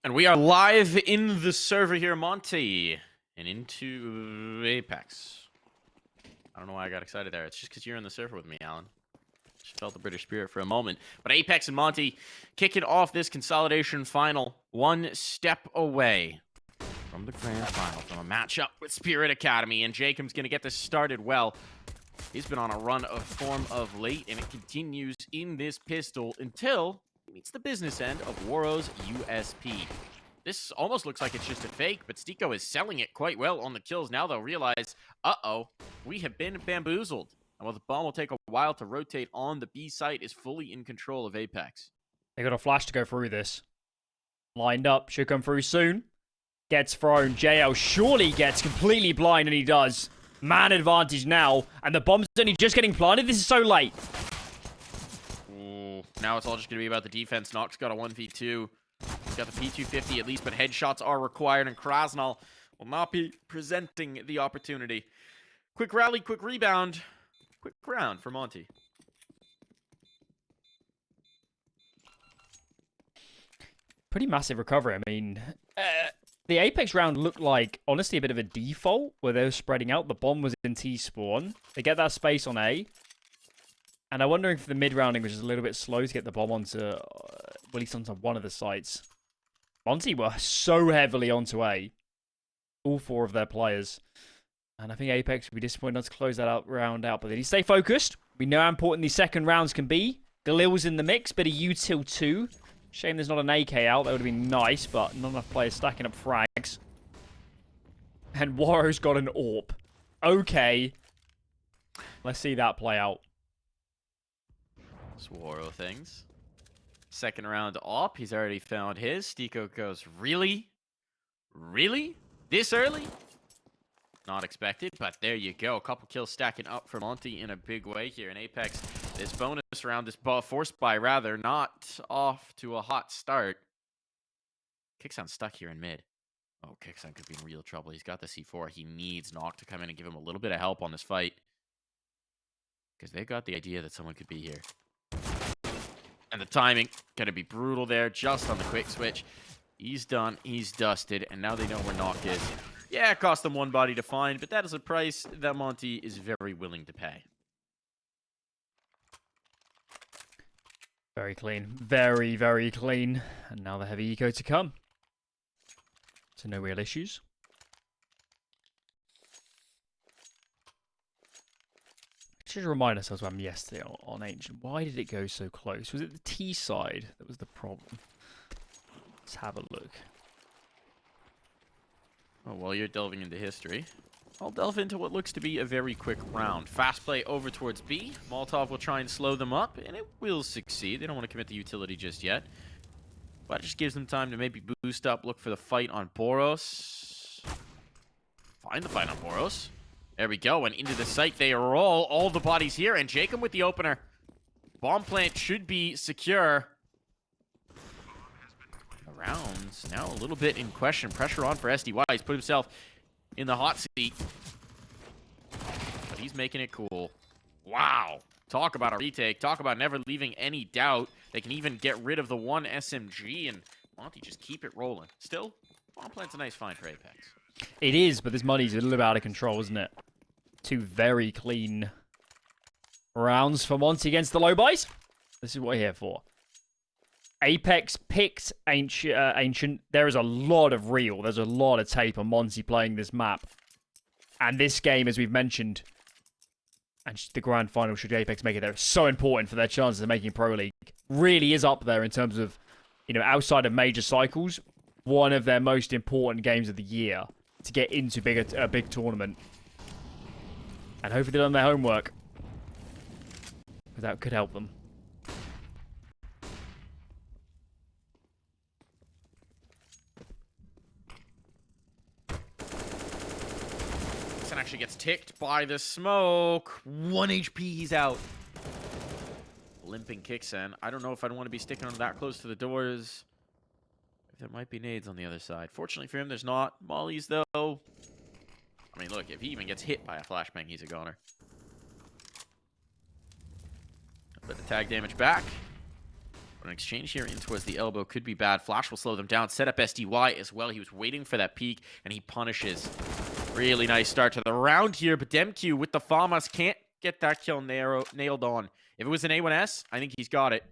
And we are live in the server here, Monte, and into Apeks. I don't know why I got excited there. It's just because you're in the server with me, Alan. Just felt the British spirit for a moment. But Apeks and Monte kicking off this consolidation final, one step away from the grand final, from a matchup with Spirit Academy. And Jacob's going to get this started well. He's been on a run of form of late, and it continues in this pistol until he meets the business end of BOROS USP. This almost looks like it's just a fake, but STYKO is selling it quite well on the kills. Now they'll realize, uh-oh, we have been bamboozled. And while the bomb will take a while to rotate on, the B site is fully in control of Apeks. They got a flash to go through this. Lined up, should come through soon. Gets thrown. JL surely gets completely blind, and he does. Man advantage now, and the bomb's only just getting planted. This is so late. Ooh, now it's all just going to be about the defense. Nox got a 1v2. He's got the P250 at least, but headshots are required, and Krasnal will not be presenting the opportunity. Quick rally, quick rebound, quick round for Monte. Pretty massive recovery. I mean, the Apeks round looked like, honestly, a bit of a default where they were spreading out. The bomb was in T-spawn. They get that space on A. And I'm wondering if the mid-rounding was just a little bit slow to get the bomb onto, at least onto one of the sites. Monte were so heavily onto A. All four of their players. And I think Apeks would be disappointed not to close that round out. But they need to stay focused. We know how important these second rounds can be. Galil's in the mix, bit of util too. Shame there's not an AK out. That would have been nice, but not enough players stacking up frags. And Warro's got an AWP. Okay. Let's see that play out. Swaro things. Second round AWP. He's already found his. STYKO goes, really? Really? This early? Not expected, but there you go. A couple kills stacking up for Monte in a big way here in Apeks. This bonus round, this force buy rather, not off to a hot start. Kicksound stuck here in mid. Oh, Kicksound could be in real trouble. He's got the C4. He needs Nock to come in and give him a little bit of help on this fight. Because they've got the idea that someone could be here. And the timing, going to be brutal there, just on the quick switch. He's done, he's dusted, and now they know where Nock is. Yeah, it cost them one body to find, but that is a price that Monte is very willing to pay. Very clean. Very, very clean. And now the heavy eco to come. So no real issues. Should remind ourselves what happened yesterday on Ancient. Why did it go so close? Was it the T side that was the problem? Let's have a look. Well, while you're delving into history, I'll delve into what looks to be a very quick round. Fast play over towards B. Molotov will try and slow them up, and it will succeed. They don't want to commit the utility just yet. But it just gives them time to maybe boost up, look for the fight on BOROS. Find the fight on BOROS. There we go, and into the site they roll. All the bodies here, and Jacob with the opener. Bomb plant should be secure. The rounds now a little bit in question. Pressure on for SDY. He's put himself in the hot seat. But he's making it cool. Wow. Talk about a retake. Talk about never leaving any doubt. They can even get rid of the one SMG, and Monte just keep it rolling. Still, bomb plant's a nice find for Apeks. It is, but this money's a little bit out of control, isn't it? Two very clean rounds for Monte against the low buys. This is what we're here for. Apeks picked Ancient. There is a lot of reel. There's a lot of tape on Monte playing this map. And this game, as we've mentioned, and the grand final, should Apeks make it there, is so important for their chances of making Pro League. Really is up there in terms of, you know, outside of major cycles, one of their most important games of the year to get into a big tournament. And hopefully they've done their homework. Because that could help them. Actually gets ticked by the smoke. 1 HP, he's out. Limping kicks in. I don't know if I'd want to be sticking on that close to the doors. If there might be nades on the other side. Fortunately for him, there's not. Mollies, though. I mean, look, if he even gets hit by a flashbang, he's a goner. A bit of tag damage back. An exchange here in towards the elbow could be bad. Flash will slow them down. Set up SDY as well. He was waiting for that peek, and he punishes. Really nice start to the round here, but DemQQ with the FAMAS can't get that kill nailed on. If it was an A1S, I think he's got it.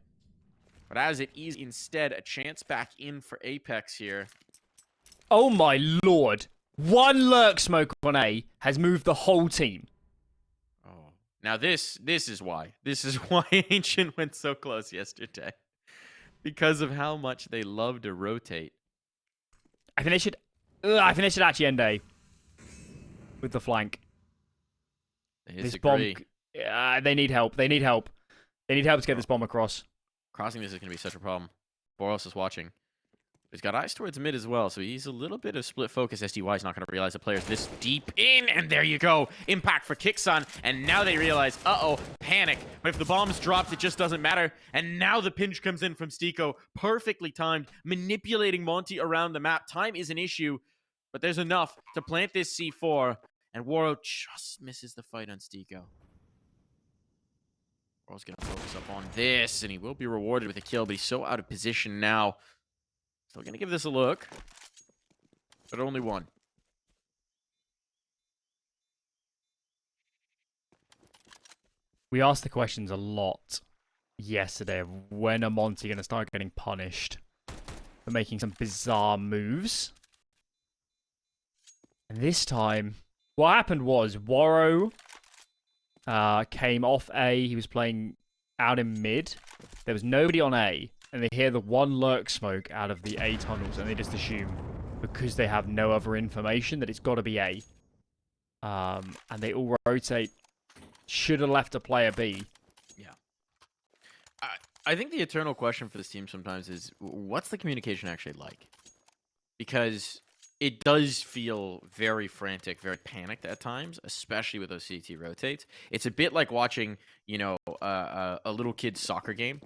But as it is instead, a chance back in for Apeks here. Oh my lord. One lurk smoke on A has moved the whole team. Oh. Now this is why. This is why Ancient went so close yesterday. Because of how much they love to rotate. I think they should actually end A. With the flank. This bomb... they need help. They need help. They need help to get this bomb across. Crossing this is going to be such a problem. BOROS is watching. He's got eyes towards mid as well, so he's a little bit of split focus. SDY is not going to realize the player's this deep in, and there you go. Impact for Kixon, and now they realize, uh-oh, panic. But if the bomb's dropped, it just doesn't matter. And now the pinch comes in from STYKO, perfectly timed, manipulating Monte around the map. Time is an issue, but there's enough to plant this C4, and WORO just misses the fight on STYKO. WORO's going to focus up on this, and he will be rewarded with a kill, but he's so out of position now. Still going to give this a look, but only one. We asked the questions a lot yesterday of when are Monte going to start getting punished for making some bizarre moves. And this time, what happened was WORO came off A. He was playing out in mid. There was nobody on A. And they hear the one lurk smoke out of the A tunnels, and they just assume, because they have no other information, that it's got to be A. And they all rotate. Should have left a player B. Yeah. I think the eternal question for this team sometimes is, what's the communication actually like? Because it does feel very frantic, very panicked at times, especially with those CT rotates. It's a bit like watching, you know, a little kid's soccer game.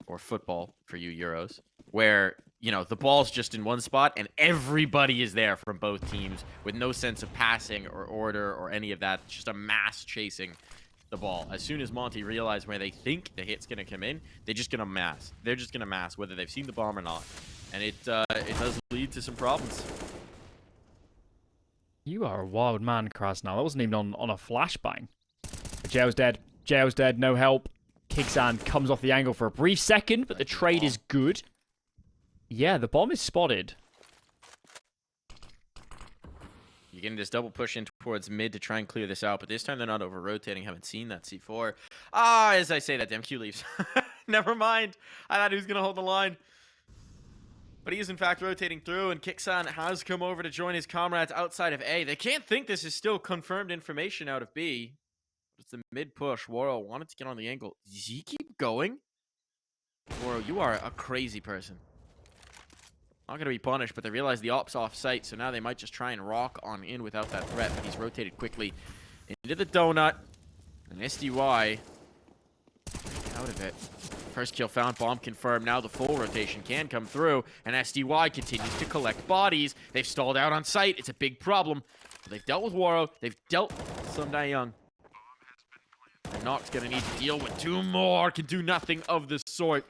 Or football for you Euros, where, you know, the ball's just in one spot and everybody is there from both teams with no sense of passing or order or any of that. It's just a mass chasing the ball. As soon as Monte realize where they think the hit's going to come in, they're just going to mass. They're just going to mass whether they've seen the bomb or not. And it does lead to some problems. You are a wild man, Krasnal. That wasn't even on a flashbang. Jail's dead. Jail's dead. No help. Kixan comes off the angle for a brief second, but the trade is good. Yeah, the bomb is spotted. You're getting this double push in towards mid to try and clear this out, but this time they're not over-rotating. Haven't seen that C4. As I say that, DemQQ leaves. Never mind. I thought he was going to hold the line. But he is, in fact, rotating through, and Kixan has come over to join his comrades outside of A. They can't think this is still confirmed information out of B. It's the mid push. WORO wanted to get on the angle. Does he keep going? WORO, you are a crazy person. Not going to be punished, but they realize the op's off site, so now they might just try and rock on in without that threat, but he's rotated quickly into the donut. And SDY out of it. First kill found, bomb confirmed. Now the full rotation can come through, and SDY continues to collect bodies. They've stalled out on site. It's a big problem. They've dealt with WORO. They've dealt with Sunday Young. Nock's gonna need to deal with two more. Can do nothing of the sort.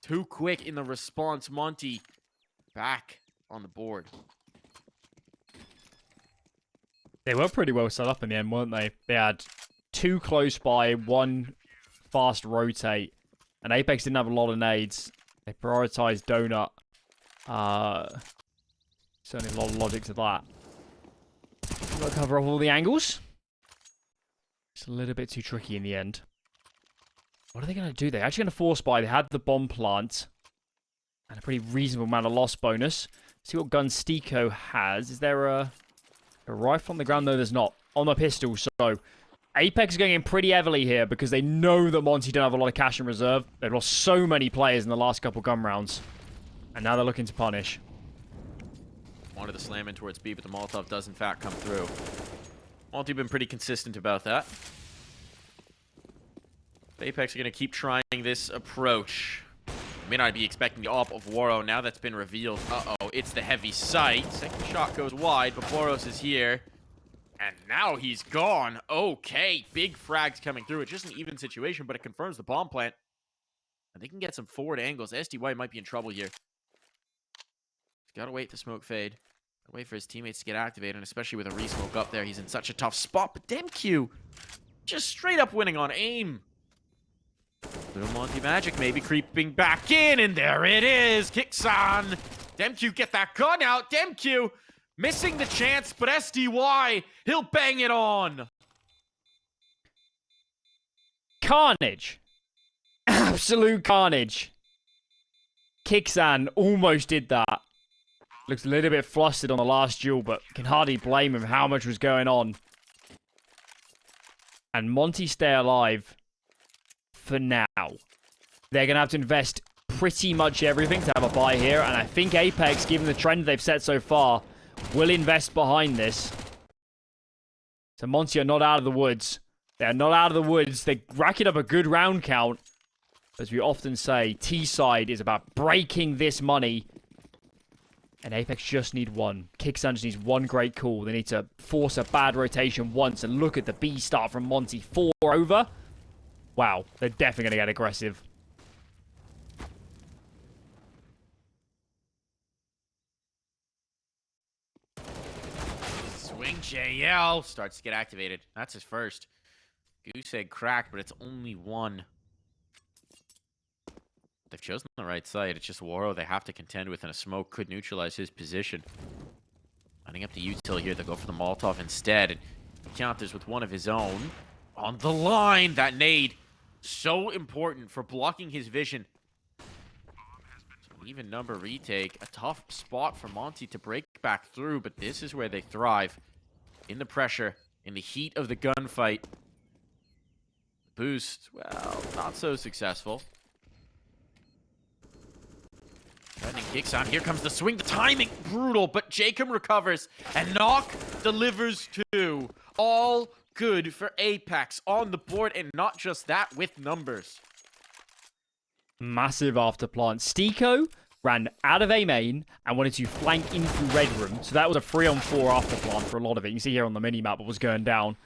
Too quick in the response. Monte back on the board. They were pretty well set up in the end, weren't they? They had two close by, one fast rotate. And Apeks didn't have a lot of nades. They prioritized donut. Certainly a lot of logic to that. Got to cover up all the angles. It's a little bit too tricky in the end. What are they going to do? They're actually going to force buy. They had the bomb plant. And a pretty reasonable amount of loss bonus. See what gun STYKO has. Is there a rifle on the ground? No, there's not. On the pistol. So, Apeks is going in pretty heavily here because they know that Monte don't have a lot of cash in reserve. They've lost so many players in the last couple gun rounds. And now they're looking to punish. Wanted to slam in towards B, but the Molotov does in fact come through. Monte been pretty consistent about that. Apeks are going to keep trying this approach. May not be expecting the op of WORO. Now that's been revealed. Uh-oh, it's the heavy sight. Second shot goes wide, but BOROS is here. And now he's gone. Okay, big frags coming through. It's just an even situation, but it confirms the bomb plant. And they can get some forward angles. SDY might be in trouble here. He's got to wait the smoke fade. Wait for his teammates to get activated, and especially with a re-smoke up there, he's in such a tough spot. But DemQQ just straight up winning on aim. Little Monte Magic maybe creeping back in, and there it is. Kicks on. DemQQ get that gun out. DemQQ missing the chance, but SDY, he'll bang it on. Carnage. Absolute carnage. Kixan almost did that. Looks a little bit flustered on the last duel, but can hardly blame him how much was going on. And Monte stay alive for now. They're going to have to invest pretty much everything to have a buy here. And I think Apeks, given the trend they've set so far, will invest behind this. So Monte are not out of the woods. They're not out of the woods. They're racking up a good round count. As we often say, T-side is about breaking this money. And Apeks just need one. Kixan just needs one great call. They need to force a bad rotation once. And look at the B start from Monte. 4 over. Wow. They're definitely going to get aggressive. Swing JL. Starts to get activated. That's his first. Goose egg cracked, but it's only one. They've chosen the right side. It's just Waro they have to contend with, and a smoke could neutralize his position. Lining up the util here, they'll go for the Molotov instead. And he counters with one of his own. On the line, that nade. So important for blocking his vision. So even number retake. A tough spot for Monte to break back through, but this is where they thrive. In the pressure, in the heat of the gunfight. Boost, well, not so successful. Threatening kicks on. Here comes the swing. The timing, brutal, but Jacob recovers. And Nawwk delivers too. All good for Apeks on the board, and not just that, with numbers. Massive after plant. STYKO ran out of A main and wanted to flank in through red room. So that was a 3-on-4 after plant for a lot of it. You can see here on the mini-map what was going down.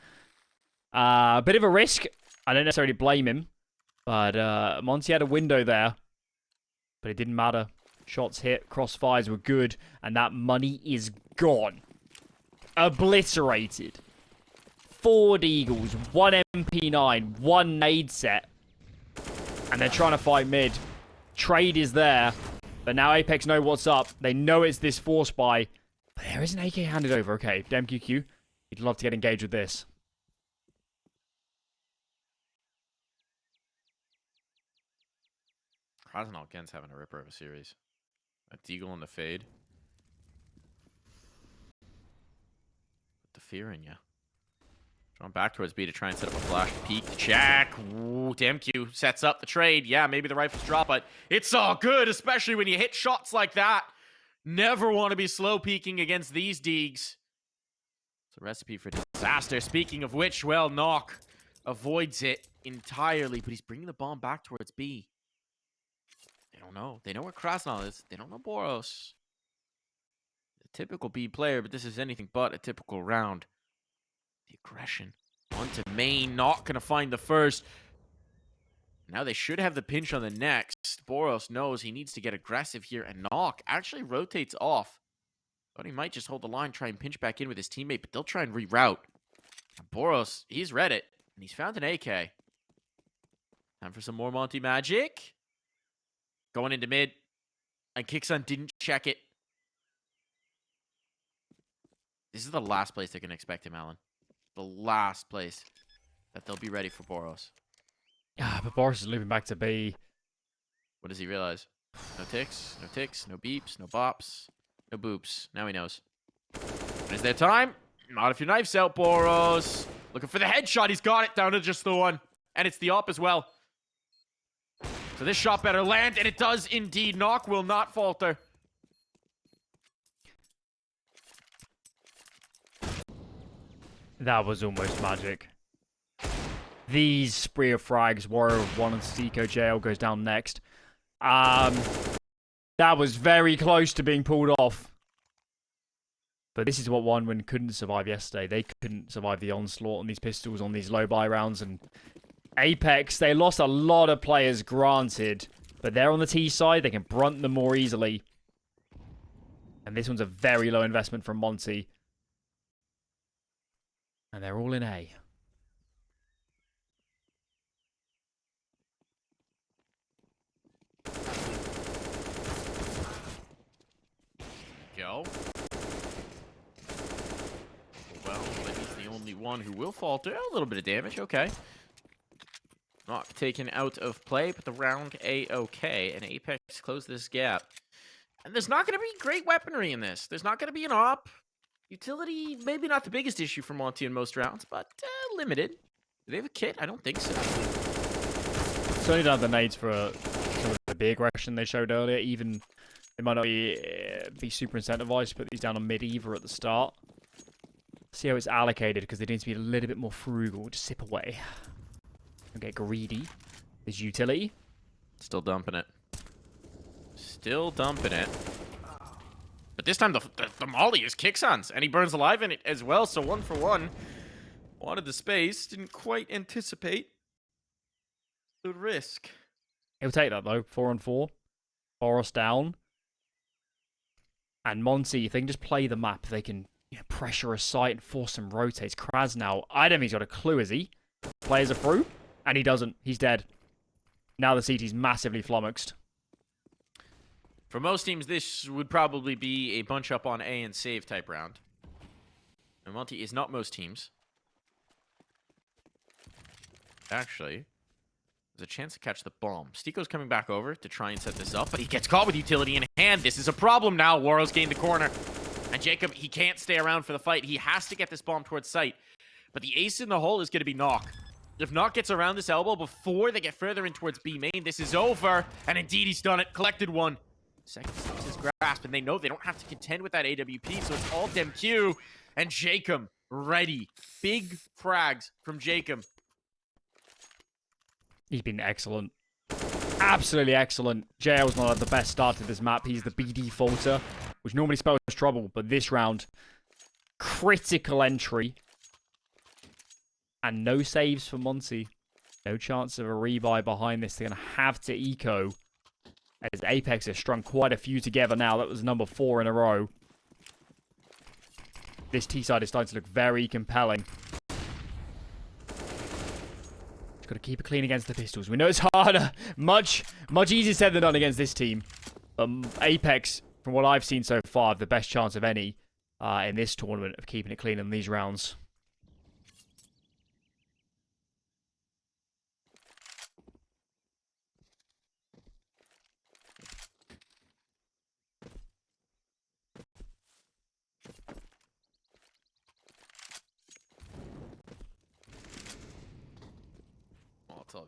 A bit of a risk. I don't necessarily blame him. But Monte had a window there. But it didn't matter. Shots hit, crossfires were good, and that money is gone. Obliterated. 4 Deagles, 1 MP9, 1 nade set. And they're trying to fight mid. Trade is there, but now Apeks know what's up. They know it's this force buy. But there is an AK handed over. Okay, DemQQ, you'd love to get engaged with this. Consolidation having a ripper of a series. A Deagle in the fade. Put the fear in ya. Drawn back towards B to try and set up a flash. Peek, check. Ooh, DemQQ sets up the trade. Yeah, maybe the rifles drop, but it's all good, especially when you hit shots like that. Never want to be slow peeking against these Deegs. It's a recipe for disaster. Speaking of which, well, Nawwk avoids it entirely, but he's bringing the bomb back towards B. They don't know. They know where Krasnal is. They don't know BOROS. A typical B player, but this is anything but a typical round. The aggression. On to main. Not going to find the first. Now they should have the pinch on the next. BOROS knows he needs to get aggressive here, and Nawwk actually rotates off. But he might just hold the line, try and pinch back in with his teammate, but they'll try and reroute. And BOROS, he's read it, and he's found an AK. Time for some more Monte Magic. Going into mid, and Kixan didn't check it. This is the last place they're going to expect him, Alan. The last place that they'll be ready for BOROS. Ah, but BOROS is moving back to B. What does he realize? No ticks, no beeps, no bops, no boops. Now he knows. When is their time? Not if your knife's out, BOROS. Looking for the headshot. He's got it down to just the one. And it's the op as well. So this shot better land, and it does indeed. Nawwk will not falter. That was almost magic. These spree of frags, Warrior of 1 and STYKO JL goes down next. That was very close to being pulled off. But this is what OneWin couldn't survive yesterday. They couldn't survive the onslaught on these pistols, on these low buy rounds, and Apeks, they lost a lot of players, granted, But they're on the T side. They can brunt them more easily. And this one's a very low investment from Monte. And they're all in A. Go. Well, but he's the only one who will falter. A little bit of damage, okay. Not taken out of play, but the round A-okay. And Apeks close this gap. And there's not going to be great weaponry in this. There's not going to be an op. Utility, maybe not the biggest issue for Monte in most rounds, but limited. Do they have a kit? I don't think so. Certainly don't have the nades for some of the big aggression they showed earlier. Even they might not be super incentivized to put these down on mid either at the start. See how it's allocated, because they need to be a little bit more frugal. Just sip away. Don't get greedy. There's utility. Still dumping it. Still dumping it. But this time the molly is Kixon's, and he burns alive in it as well, so 1 for 1. Wanted the space, didn't quite anticipate the risk. He'll take that though. 4-on-4. BOROS down. And Monte, if they can just play the map, they can pressure a site and force some rotates. Kraz now, I don't think he's got a clue, is he? Players are through, and he doesn't. He's dead. Now the CT's massively flummoxed. For most teams, this would probably be a bunch up on A and save type round. And Monte is not most teams. Actually, there's a chance to catch the bomb. STYKO's coming back over to try and set this up, but he gets caught with utility in hand. This is a problem now. Waro's gained the corner. And Jacob, he can't stay around for the fight. He has to get this bomb towards site. But the ace in the hole is going to be Knock. If Knock gets around this elbow before they get further in towards B main, this is over. And indeed, he's done it. Collected one. Second slips his grasp, and they know they don't have to contend with that AWP, so it's all DemQQ. And Jacob ready. Big frags from Jacob. He's been excellent. Absolutely excellent. JL's not had the best start to this map. He's the B defaulter, which normally spells trouble, but this round, critical entry. And no saves for Monte. No chance of a rebuy behind this. They're going to have to eco. As Apeks has strung quite a few together now. That was number 4 in a row. This T side is starting to look very compelling. Just got to keep it clean against the pistols. We know it's harder. Much easier said than done against this team. Apeks, from what I've seen so far, have the best chance of any in this tournament of keeping it clean in these rounds.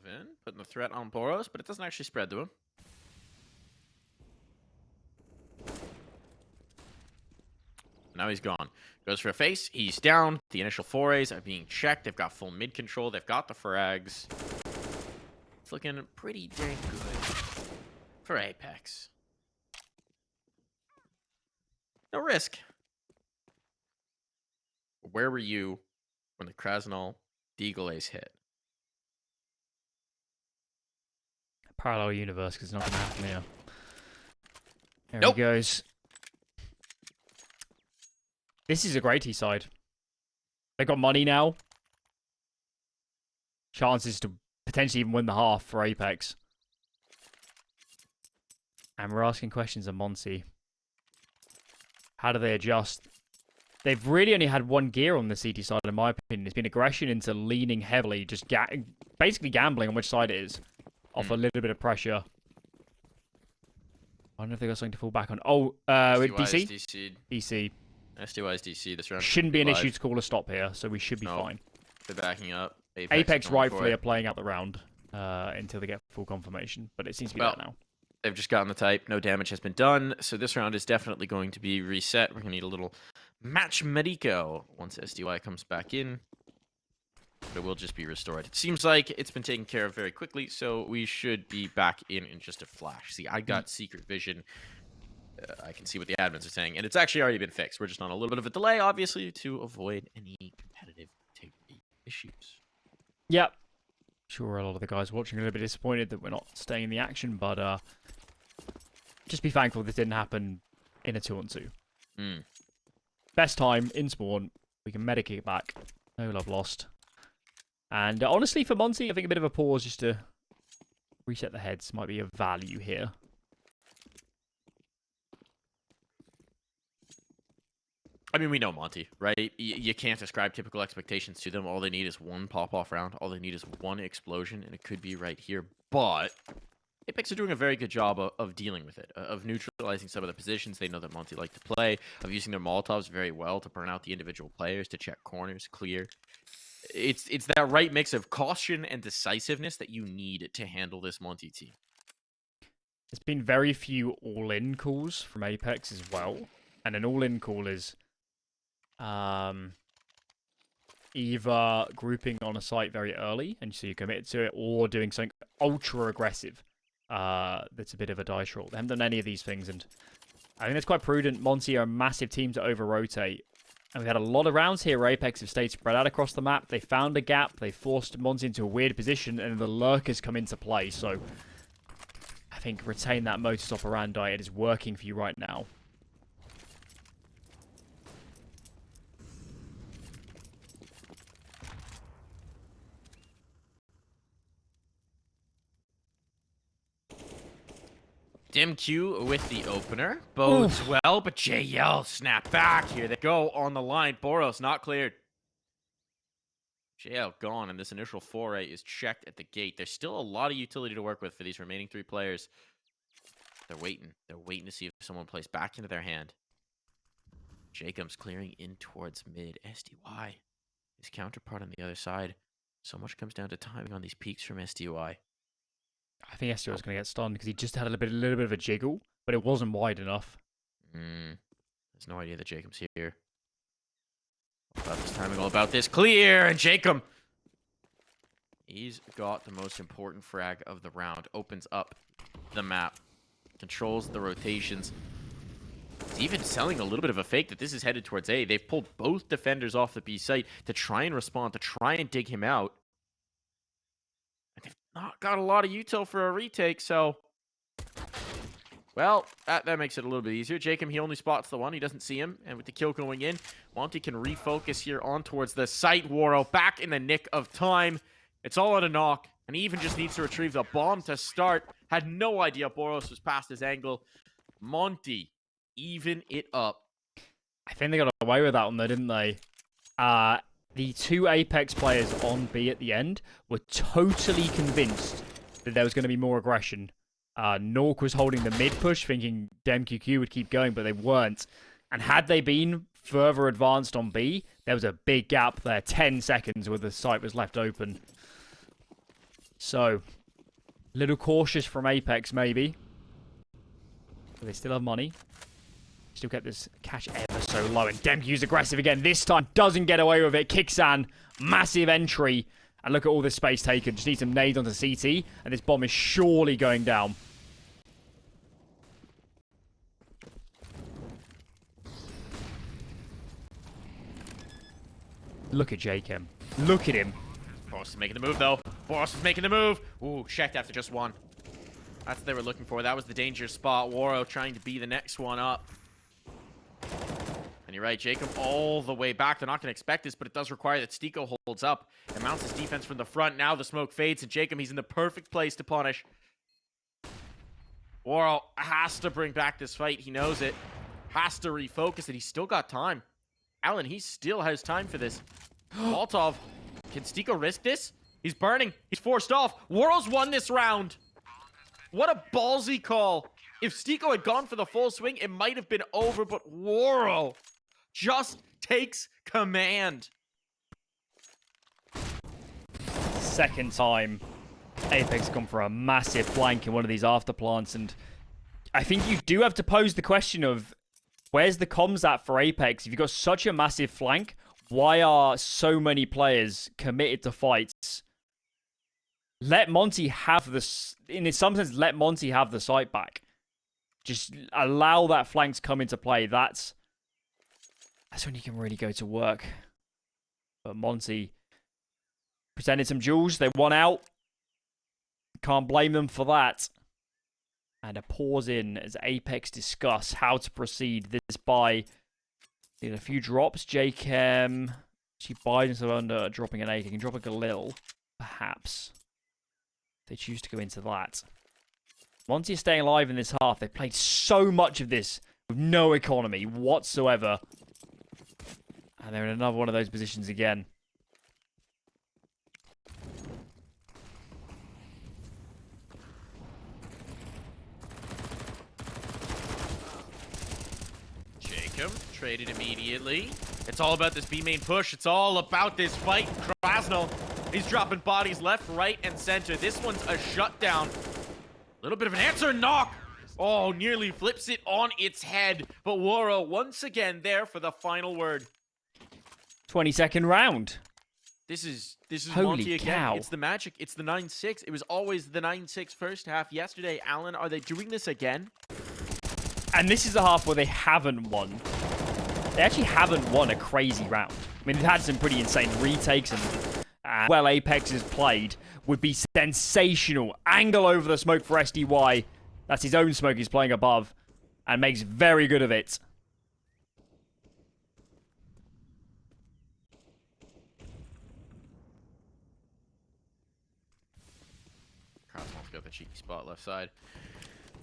In, putting the threat on BOROS, but it doesn't actually spread to him. Now he's gone. Goes for a face. He's down. The initial forays are being checked. They've got full mid control. They've got the frags. It's looking pretty dang good for Apeks. No risk. Where were you when the Krasnal Deagle Ace hit? Parallel universe, because it's not going to happen here. There Nope. he goes. This is a great T side. They got money now. Chances to potentially even win the half for Apeks. And we're asking questions of Monte. How do they adjust? They've really only had one gear on the CT side, in my opinion. It's been aggression into leaning heavily, just basically gambling on which side it is. Off a little bit of pressure. I wonder if they got something to fall back on. Oh, with DC? DC. SDY is DC this round. Shouldn't be an issue to call a stop here, so we should be fine. They're backing up. Apeks rightfully are playing out the round until they get full confirmation, but it seems to be that now. They've just gotten the type. No damage has been done, so this round is definitely going to be reset. We're going to need a little match medico once SDY comes back in. But it will just be restored. It seems like it's been taken care of very quickly, so we should be back in just a flash. See, I got secret vision. I can see what the admins are saying, and it's actually already been fixed. We're just on a little bit of a delay, obviously, to avoid any competitive integrity issues. Yep. Sure, a lot of the guys watching are a little bit disappointed that we're not staying in the action, but just be thankful this didn't happen in a 2-on-2. Mm. Best time in spawn. We can medic it back. No love lost. And honestly, for Monte, I think a bit of a pause just to reset the heads might be of value here. I mean, we know Monte, right? You can't ascribe typical expectations to them. All they need is one pop-off round. All they need is one explosion, and it could be right here. But Apeks are doing a very good job of dealing with it, of neutralizing some of the positions they know that Monte like to play, of using their Molotovs very well to burn out the individual players, to check corners, clear. It's that right mix of caution and decisiveness that you need to handle this Monte team. There's been very few all-in calls from Apeks as well. And an all-in call is either grouping on a site very early, and so you commit to it, or doing something ultra-aggressive. That's a bit of a dice roll. They haven't done any of these things, and I think that's quite prudent. Monte are a massive team to over-rotate. And we've had a lot of rounds here where Apeks have stayed spread out across the map. They found a gap, they forced Monte into a weird position, and the lurkers come into play. So I think retain that modus operandi. It is working for you right now. DemQQ with the opener. Bodes well, but JL snap back. Here they go on the line. BOROS not cleared. JL gone, and this initial foray is checked at the gate. There's still a lot of utility to work with for these remaining 3 players. They're waiting. They're waiting to see if someone plays back into their hand. Jacob's clearing in towards mid. SDY, his counterpart on the other side. So much comes down to timing on these peaks from SDY. I think SDY was going to get stunned because he just had a little bit of a jiggle, but it wasn't wide enough. There's no idea that Jacob's here. All about this timing, all about this. Clear, and Jacob, he's got the most important frag of the round. Opens up the map. Controls the rotations. He's even selling a little bit of a fake that this is headed towards A. They've pulled both defenders off the B site to try and respond, to try and dig him out. And they've not got a lot of util for a retake, so... Well, that makes it a little bit easier. Jacob, he only spots the one. He doesn't see him. And with the kill going in, Monte can refocus here on towards the site. Waro back in the nick of time. It's all on a knock. And he even just needs to retrieve the bomb to start. Had no idea BOROS was past his angle. Monte, even it up. I think they got away with that one though, didn't they? The 2 Apeks players on B at the end were totally convinced that there was going to be more aggression. Nawwk was holding the mid push, thinking DemQQ would keep going, but they weren't. And had they been further advanced on B, there was a big gap there, 10 seconds where the site was left open. So, a little cautious from Apeks, maybe. But they still have money. Still get this cash ever so low. And DemQQ's aggressive again. This time doesn't get away with it. Kixan, massive entry. And look at all this space taken. Just need some nades onto CT. And this bomb is surely going down. Look at Jacob. Look at him. BOROS is making the move, though. BOROS is making the move. Ooh, checked after just one. That's what they were looking for. That was the danger spot. Waro trying to be the next one up. And you're right, Jacob all the way back. They're not going to expect this, but it does require that STYKO holds up and mounts his defense from the front. Now the smoke fades, and Jacob, he's in the perfect place to punish. Waro has to bring back this fight. He knows it. Has to refocus it. He's still got time. Alan, he still has time for this. Molotov, can STYKO risk this? He's burning. He's forced off. Waro's won this round. What a ballsy call. If STYKO had gone for the full swing, it might have been over, but Waro just takes command. Second time, Apeks gone for a massive flank in one of these afterplants, and I think you do have to pose the question of where's the comms at for Apeks? If you've got such a massive flank, why are so many players committed to fights? Let Monte have this, in some sense, let Monte have the site back. Just allow that flank to come into play. That's when you can really go to work. But Monte presented some jewels. They won out. Can't blame them for that. And a pause in as Apeks discuss how to proceed. This buy, need a few drops. ApeksJkaem, she buys himself under dropping an 8. He can drop a little, perhaps. They choose to go into that. Monte is staying alive in this half. They played so much of this with no economy whatsoever. And they're in another one of those positions again. Traded immediately. It's all about this B main push. It's all about this fight. Krasno, he's dropping bodies left, right, and center. This one's a shutdown. A little bit of an answer knock. Oh, nearly flips it on its head. But Woro once again there for the final word. 22nd round. This is Holy Monte again. cow. It's the magic. It's the 9-6. It was always the 9-6 first half yesterday. Alan, are they doing this again? And this is a half where they haven't won. They actually haven't won a crazy round. I mean, they've had some pretty insane retakes, and well, Apeks has played would be sensational. Angle over the smoke for SDY. That's his own smoke he's playing above, and makes very good of it. Krasnow's got the cheeky spot left side.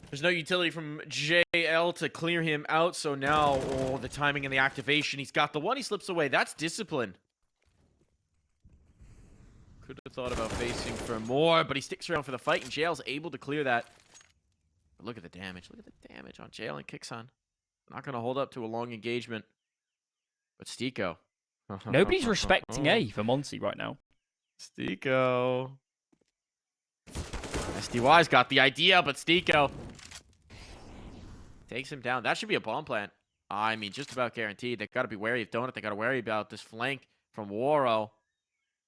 There's no utility from JL to clear him out, so now, oh, the timing and the activation. He's got the one, he slips away. That's discipline. Could have thought about facing for more, but he sticks around for the fight, and JL's able to clear that. But look at the damage. Look at the damage on JL and Kixon. Not going to hold up to a long engagement. But STYKO. Nobody's respecting A for Monte right now. STYKO. SDY's got the idea, but STYKO takes him down. That should be a bomb plant. I mean, just about guaranteed. They got to be wary of Donut. They got to worry about this flank from Woro.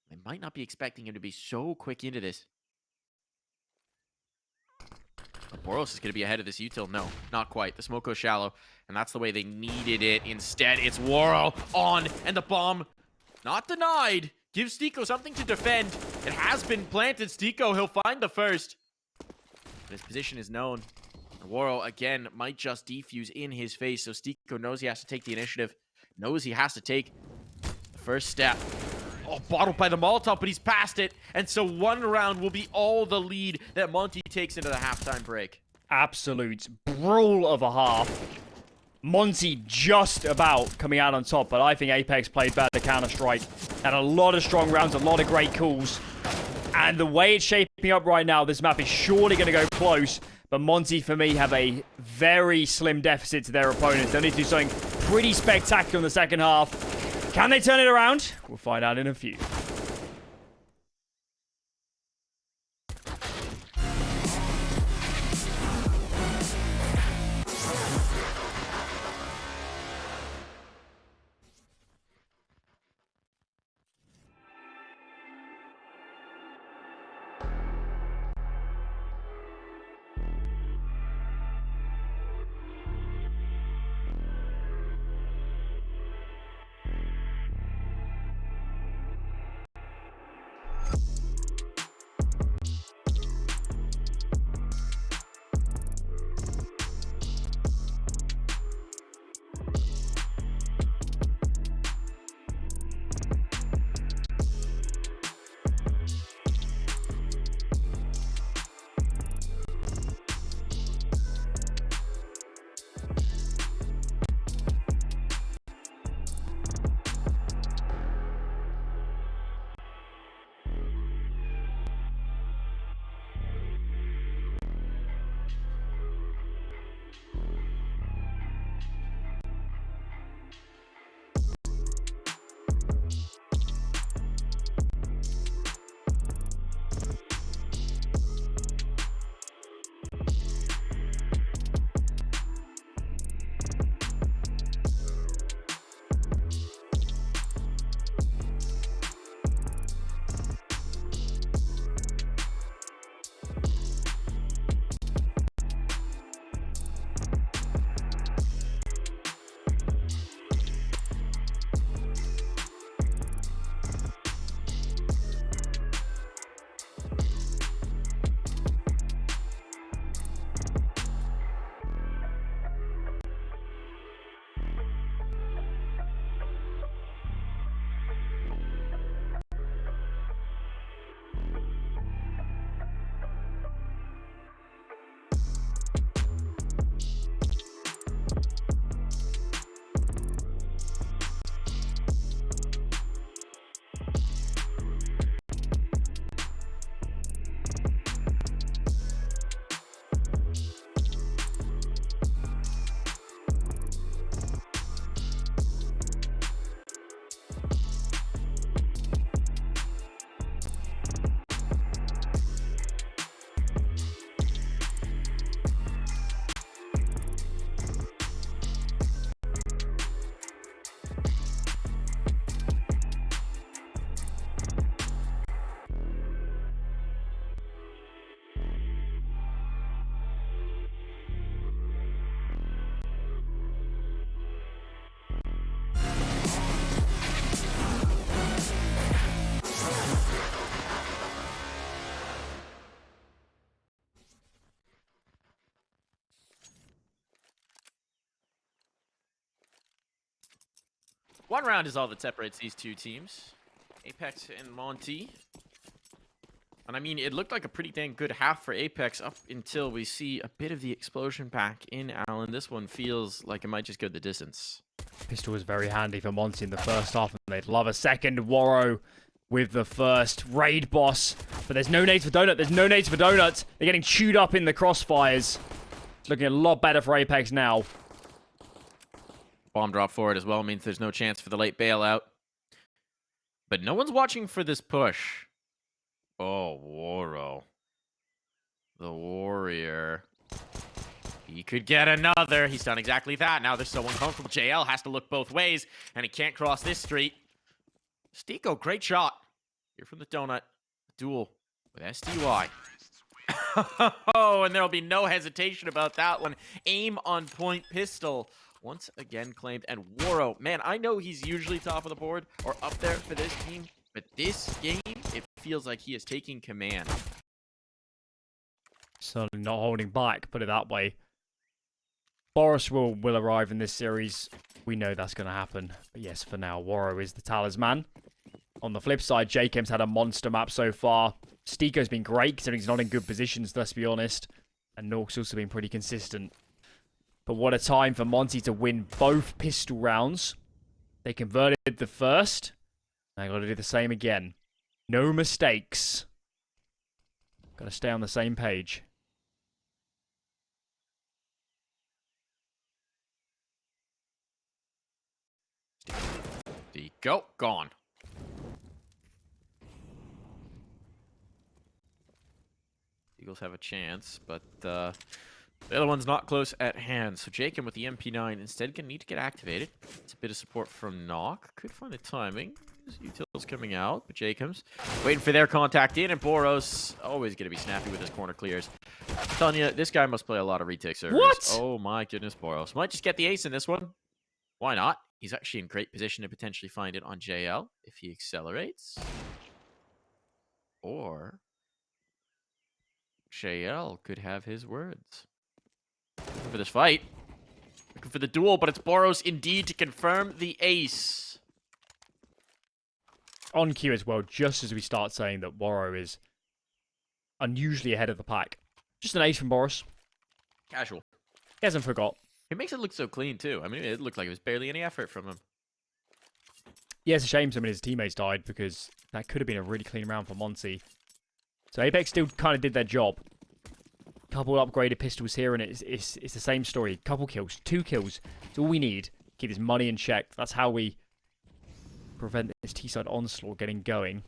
They might not be expecting him to be so quick into this. But BOROS is going to be ahead of this util. No, not quite. The smoke goes shallow, and that's the way they needed it. Instead, it's Woro on, and the bomb not denied. Gives STYKO something to defend. It has been planted. STYKO, he'll find the first. But his position is known. Woro, again, might just defuse in his face, so STYKO knows he has to take the initiative. Knows he has to take the first step. Oh, bottled by the Molotov, but he's past it. And so one round will be all the lead that Monte takes into the halftime break. Absolute brawl of a half. Monte just about coming out on top, but I think Apeks played better Counter-Strike. Had a lot of strong rounds, a lot of great calls. And the way it's shaping up right now, this map is surely going to go close. But Monte, for me, have a very slim deficit to their opponents. They'll need to do something pretty spectacular in the second half. Can they turn it around? We'll find out in a few. One round is all that separates these two teams. Apeks and Monte. And I mean, it looked like a pretty dang good half for Apeks up until we see a bit of the explosion back in Allen. This one feels like it might just go the distance. Pistol was very handy for Monte in the first half, and they'd love a second. Waro with the first raid boss. But there's no nades for Donut. There's no nades for Donut. They're getting chewed up in the crossfires. It's looking a lot better for Apeks now. Bomb drop forward as well means there's no chance for the late bailout. But no one's watching for this push. Oh, Waro. The warrior. He could get another. He's done exactly that. Now they're so uncomfortable. JL has to look both ways, and he can't cross this street. STYKO, great shot. Here from the Donut. Duel with STY. Oh, and there'll be no hesitation about that one. Aim on point pistol. Once again claimed. And Waro, man, I know he's usually top of the board or up there for this team, but this game, it feels like he is taking command. Certainly not holding back, put it that way. BOROS will arrive in this series. We know that's going to happen. But yes, for now, Waro is the talisman. On the flip side, ApeksJkaem's had a monster map so far. STYKO's been great, considering he's not in good positions, let's be honest. And Nawwk's also been pretty consistent. But what a time for Monte to win both pistol rounds. They converted the first. They got to do the same again. No mistakes. Got to stay on the same page. STYKO, gone. Eagles have a chance, but the other one's not close at hand. So ApeksJkaem with the MP9 instead gonna need to get activated. It's a bit of support from Nawwk. Could find the timing. Utils coming out, but ApeksJkaem's waiting for their contact in, and BOROS always gonna be snappy with his corner clears. I'm telling you, this guy must play a lot of retake servers. What? Oh my goodness, BOROS might just get the ace in this one. Why not? He's actually in great position to potentially find it on JL if he accelerates. Or JL could have his words. Looking for this fight. Looking for the duel, but it's BOROS indeed to confirm the ace. On cue as well, just as we start saying that Waro is unusually ahead of the pack. Just an ace from BOROS. Casual. He hasn't forgot. It makes it look so clean, too. I mean, it looked like it was barely any effort from him. Yeah, it's a shame some of his teammates died, because that could have been a really clean round for Monte. So Apeks still kind of did their job. Couple upgraded pistols here, and it's the same story. Couple kills, 2 kills. It's all we need. Keep this money in check. That's how we prevent this T-side onslaught getting going.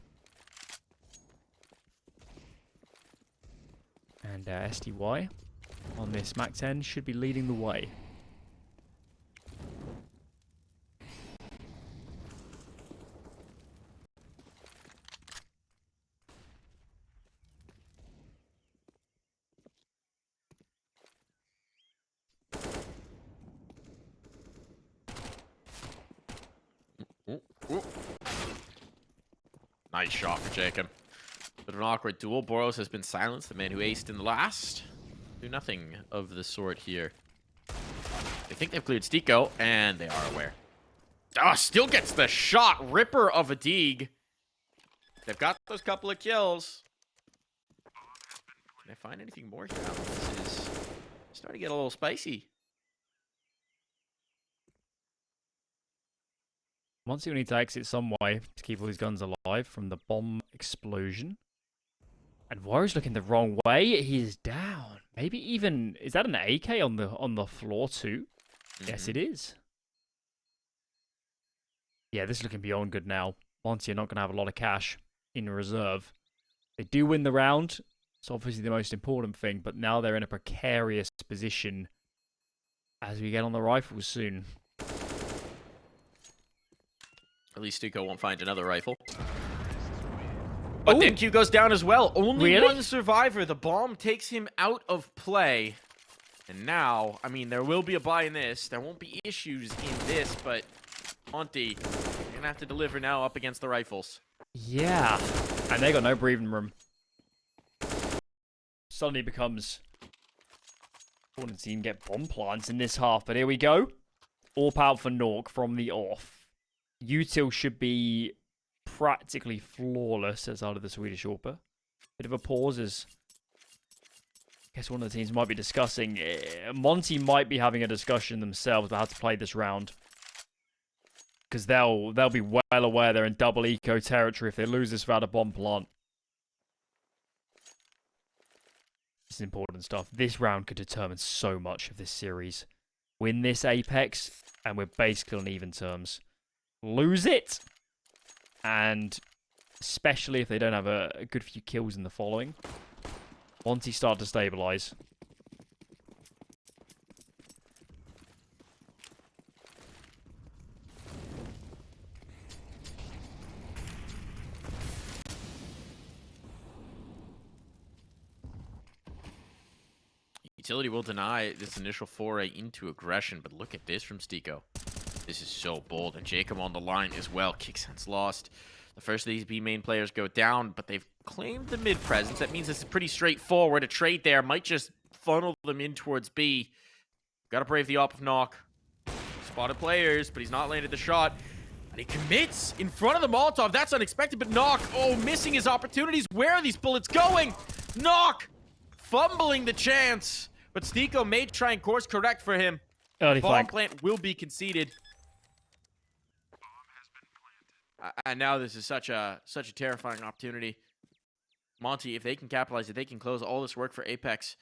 And STY on this Mac 10 should be leading the way. Ooh. Nice shot for ApeksJkaem. But an awkward duel. BOROS has been silenced. The man who aced in the last. Do nothing of the sort here. They think they've cleared STYKO, and they are aware. Ah, still gets the shot. Ripper of a Deeg. They've got those couple of kills. Can I find anything more here? This is starting to get a little spicy. Monte will need to exit some way to keep all his guns alive from the bomb explosion. And Waro's looking the wrong way. He is down. Maybe even... Is that an AK on the floor too? Yes, it is. Yeah, this is looking beyond good now. Monte are not going to have a lot of cash in reserve. They do win the round. It's obviously the most important thing. But now they're in a precarious position as we get on the rifles soon. At least STYKO won't find another rifle. But DemQQ goes down as well. Only one survivor. The bomb takes him out of play. And now, I mean, there will be a buy in this. There won't be issues in this, but Monte, you're going to have to deliver now up against the rifles. Yeah. And they got no breathing room. Suddenly becomes... I wanted to see him get bomb plants in this half, but here we go. All power for Nawwk from the off. util should be practically flawless outside of the Swedish AWP. Bit of a pause as I guess one of the teams might be discussing. Monte might be having a discussion themselves about how to play this round. Because they'll be well aware they're in double eco territory if they lose this without a bomb plant. This is important stuff. This round could determine so much of this series. Win this Apeks, and we're basically on even terms. Lose it, and especially if they don't have a good few kills in the following, Monte start to stabilize. Utility will deny this initial foray into aggression, but look at this from STYKO. This is so bold, and Jacob on the line as well. Kick sense lost. The first of these B main players go down, but they've claimed the mid presence. That means this is pretty straightforward. A trade there might just funnel them in towards B. Gotta brave the op of knock. Spotted players, but he's not landed the shot. And he commits in front of the Molotov. That's unexpected, but Knock, oh, missing his opportunities. Where are these bullets going? Knock fumbling the chance. But STYKO may try and course correct for him. Early Bomb flank. plant will be conceded. And now this is such a terrifying opportunity. Monte, if they can capitalize, if they can close all this work for Apeks,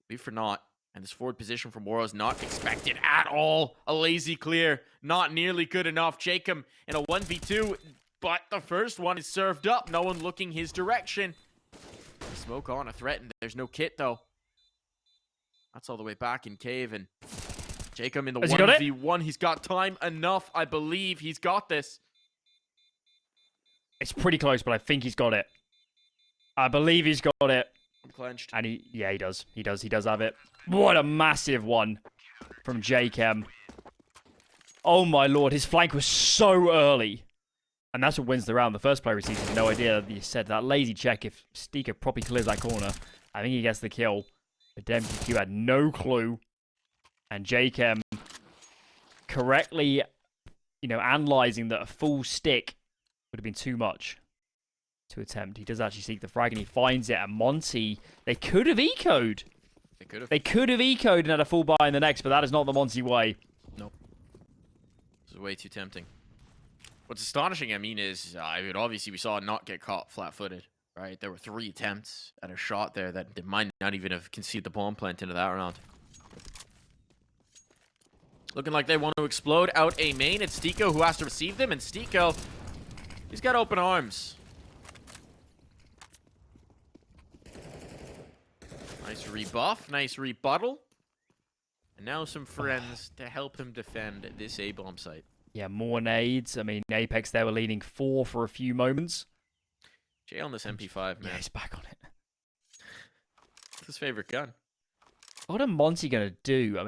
be for naught. And this forward position from BOROS not expected at all. A lazy clear, not nearly good enough. Jacob in a 1v2, but the first one is served up. No one looking his direction. Smoke on a threat, and there's no kit though. That's all the way back in cave, and Jacob in the 1v1. He's got time enough. I believe he's got this. It's pretty close, but I think he's got it. I believe he's got it. I'm clenched. And he does. He does have it. What a massive one from Jacob. Oh my lord, his flank was so early. And that's what wins the round. The first player receives no idea that he said that lazy check. If STYKO properly clears that corner, I think he gets the kill. But DemQQ had no clue. And Jacob correctly, analyzing that a full stick would have been too much to attempt. He does actually seek the frag and he finds it. And Monte, they could have ecoed. They could have ecoed and had a full buy in the next, but that is not the Monte way. Nope. This is way too tempting. What's astonishing, is obviously we saw it not get caught flat-footed, right? There were 3 attempts at a shot there that they might not even have conceded the bomb plant into that round. Looking like they want to explode out a main. It's STYKO who has to receive them, and STYKO, he's got open arms. Nice rebuff, nice rebuttal. And now some friends to help him defend this A-bomb site. Yeah, more nades. Apeks, they were leading 4 for a few moments. Jay on this MP5, man. Yeah, he's back on it. It's his favorite gun. What are Monte going to do? I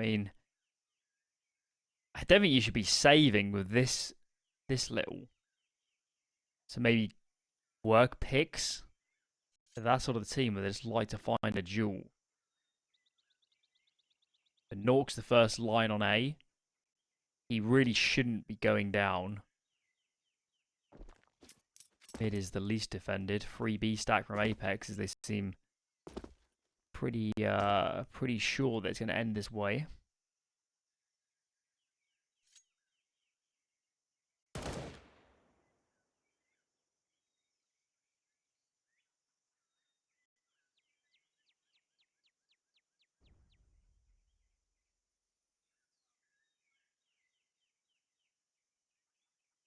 don't think you should be saving with this little. So maybe work picks. That sort of the team where they just like to find a jewel. But Nawwk's the first line on A. He really shouldn't be going down. It is the least defended. 3B stack from Apeks as they seem pretty sure that it's going to end this way.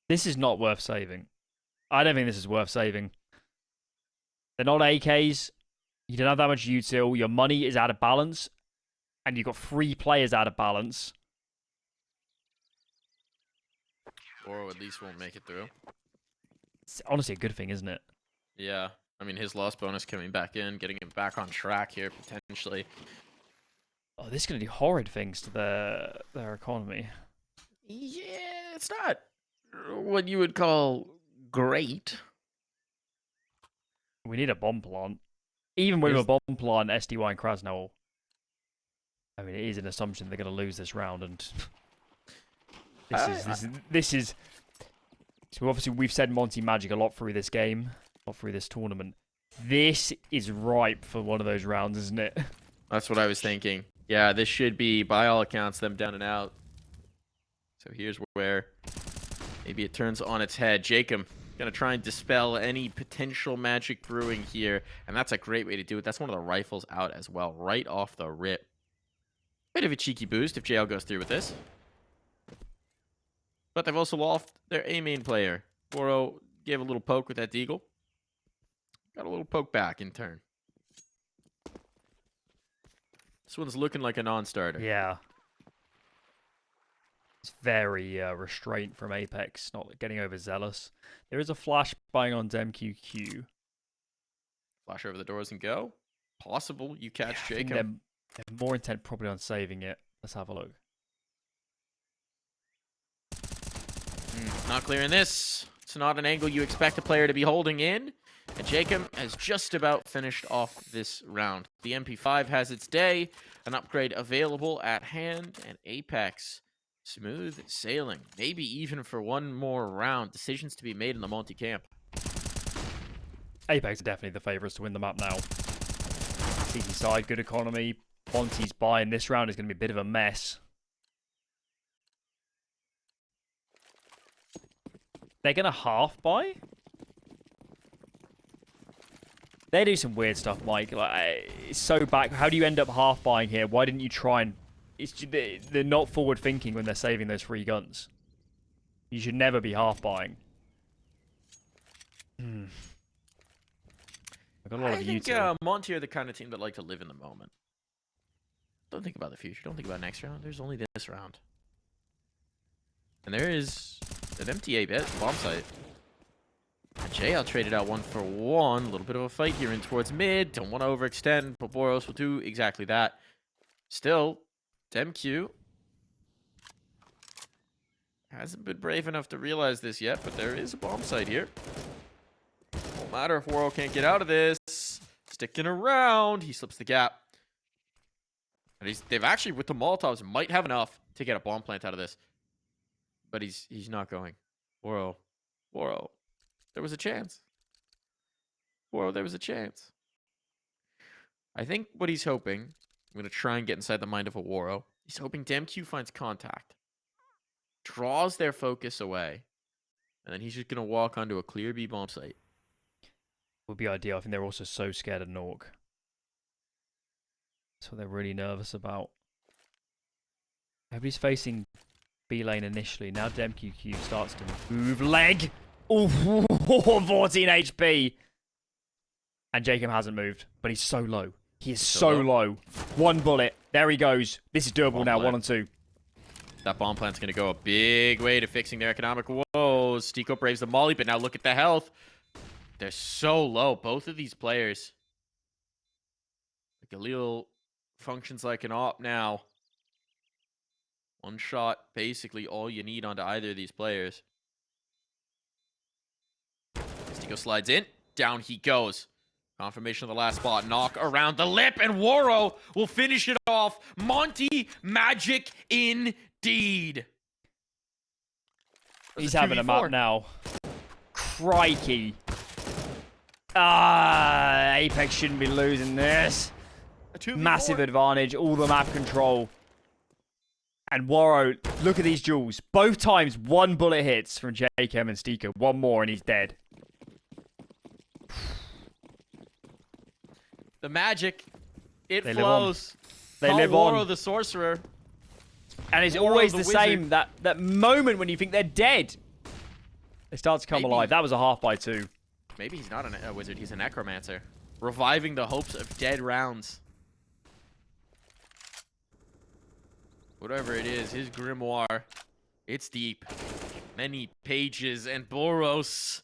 This is not worth saving. I don't think this is worth saving. They're not AKs. You don't have that much util. Your money is out of balance. And you've got 3 players out of balance. Or at least won't make it through. It's honestly a good thing, isn't it? Yeah. His loss bonus coming back in, getting him back on track here, potentially. Oh, this is going to do horrid things to their economy. Yeah, it's not what you would call great. We need a bomb plant. Even with a bomb plant, SDY and Krasnov. It is an assumption they're going to lose this round, and this is So obviously we've said Monte Magic a lot through this game, a lot through this tournament. This is ripe for one of those rounds, isn't it? That's what I was thinking. Yeah, this should be, by all accounts, them down and out. So here's where maybe it turns on its head. Jacob gonna try and dispel any potential magic brewing here, and that's a great way to do it. That's one of the rifles out as well, right off the rip. Bit of a cheeky boost if JL goes through with this. But they've also lost their A main player. Boro gave a little poke with that deagle. Got a little poke back in turn. This one's looking like a non-starter. Yeah. It's very restraint from Apeks, not getting overzealous. There is a flash buying on DemQQ. Flash over the doors and go. Possible you catch I think Jacob. they're more intent probably on saving it. Let's have a look. Not clearing this. It's not an angle you expect a player to be holding in. And Jacob has just about finished off this round. The MP5 has its day. An upgrade available at hand. And Apeks, smooth sailing. Maybe even for one more round. Decisions to be made in the Monte camp. Apeks are definitely the favourites to win the map now. Easy side, good economy. Monte's buying this round is going to be a bit of a mess. They're going to half buy? They do some weird stuff, Mike. Like, it's so back. How do you end up half buying here? Why didn't you try and... They're not forward thinking when they're saving those free guns. You should never be half buying. I've got a lot of I think YouTube. Monte are the kind of team that like to live in the moment. Don't think about the future. Don't think about next round. There's only this round. And there is an empty bomb site. JL traded out 1 for 1. A little bit of a fight here in towards mid. Don't want to overextend, but BOROS will do exactly that. Still, DemQQ hasn't been brave enough to realize this yet, but there is a bomb site here. Won't matter if World can't get out of this. Sticking around. He slips the gap. And they've actually, with the Molotovs, might have enough to get a bomb plant out of this. But he's not going. Boro. There was a chance. Boro, there was a chance. I think what he's hoping, I'm going to try and get inside the mind of a Waro. He's hoping DemQQ finds contact. Draws their focus away. And then he's just going to walk onto a clear B bomb site. Would be ideal. I think they're also so scared of Nawwk. That's what they're really nervous about. Everybody's facing B lane initially. Now DemQQ starts to move leg. Ooh, 14 HP. And Jacob hasn't moved, but he's so low. He is so low. 1 bullet. There he goes. This is doable now. 1 on 2. That bomb plant's going to go a big way to fixing their economic woes. STYKO braves the molly, but now look at the health. They're so low. Both of these players. Like Galil functions like an op now. 1 shot, basically all you need onto either of these players. STYKO slides in. Down he goes. Confirmation of the last spot. Knock around the lip, and Waro will finish it off. Monte Magic indeed. He's having a map now. Crikey. Apeks shouldn't be losing this. Massive advantage. All the map control. And Waro, look at these duels. Both times, 1 bullet hits from JChem and STYKO. 1 more and he's dead. The magic, it They flows. They live Waro on. the sorcerer. And it's Waro always the the same, wizard. that moment when you think they're dead. They start to come Maybe. alive. That was a half by 2. Maybe he's not a wizard, he's a necromancer. Reviving the hopes of dead rounds. Whatever it is, his grimoire, it's deep. Many pages, and BOROS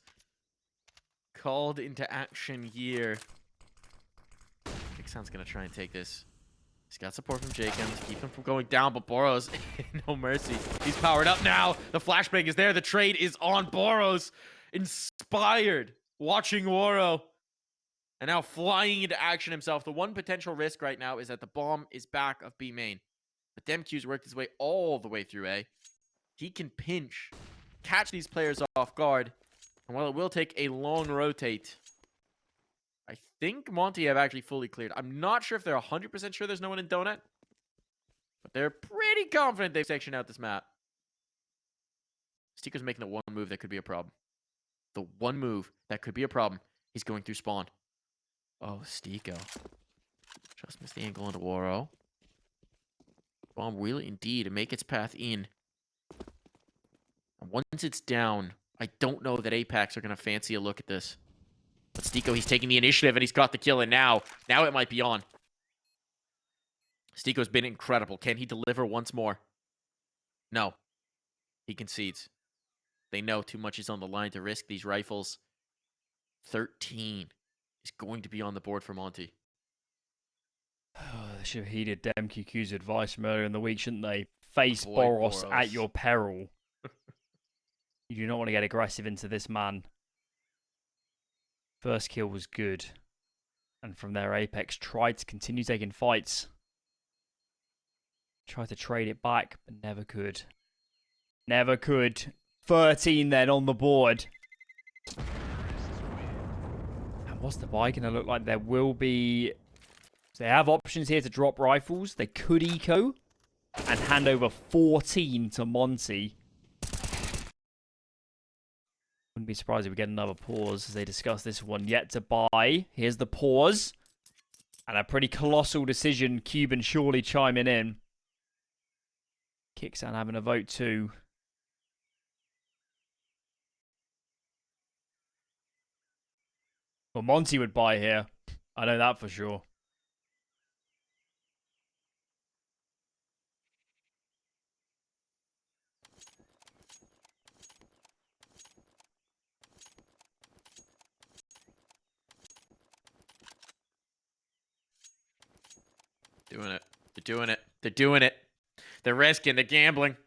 called into action here. Sounds gonna try and take this. He's got support from Jacob to keep him from going down, but BOROS, no mercy. He's powered up now. The flashbang is there. The trade is on. BOROS inspired, watching Waro, and now flying into action himself. The one potential risk right now is that the bomb is back of B main. But DemQQ's worked his way all the way through A. He can pinch catch these players off guard. And while it will take a long rotate, I think Monte have actually fully cleared. I'm not sure if they're 100% sure there's no one in Donut, but they're pretty confident they've sectioned out this map. STYKO's making the one move that could be a problem. The one move that could be a problem. He's going through spawn. Oh, STYKO. Just missed the angle into Waro. Bomb will indeed make its path in. And once it's down, I don't know that Apeks are going to fancy a look at this. But STYKO, he's taking the initiative and he's got the kill. And now it might be on. STYKO's been incredible. Can he deliver once more? No. He concedes. They know too much is on the line to risk these rifles. 13 is going to be on the board for Monte. Oh, they should have heeded DemQQ's advice from earlier in the week, shouldn't they? Face Boros. Boros at your peril. You do not want to get aggressive into this man. First kill was good. And from there, Apeks tried to continue taking fights. Tried to trade it back, but never could. Never could. 13 then on the board. And what's the buy going to look like? There will be... They have options here to drop rifles. They could eco and hand over 14 to Monte. Wouldn't be surprised if we get another pause as they discuss this one. Yet to buy. Here's the pause. And a pretty colossal decision. Cuban surely chiming in. Kicks and having a vote too. Well, Monte would buy here. I know that for sure. Doing it. They're doing it. They're doing it. They're risking. They're gambling.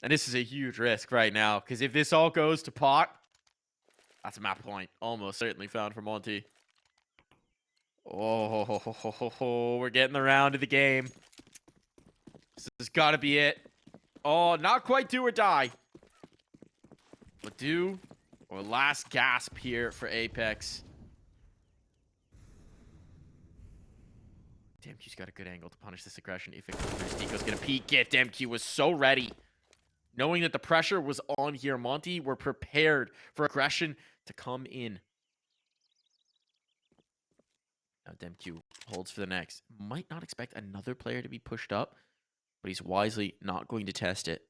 And this is a huge risk right now. Because if this all goes to pot, that's a map point. Almost certainly found for Monte. Oh, we're getting the round of the game. This has got to be it. Oh, not quite do or die. But do or last gasp here for Apeks. DemQ's got a good angle to punish this aggression if it goes through. STYKO's gonna peek it. DemQ was so ready. Knowing that the pressure was on here, Monte were prepared for aggression to come in. Now DemQ holds for the next. Might not expect another player to be pushed up, but he's wisely not going to test it.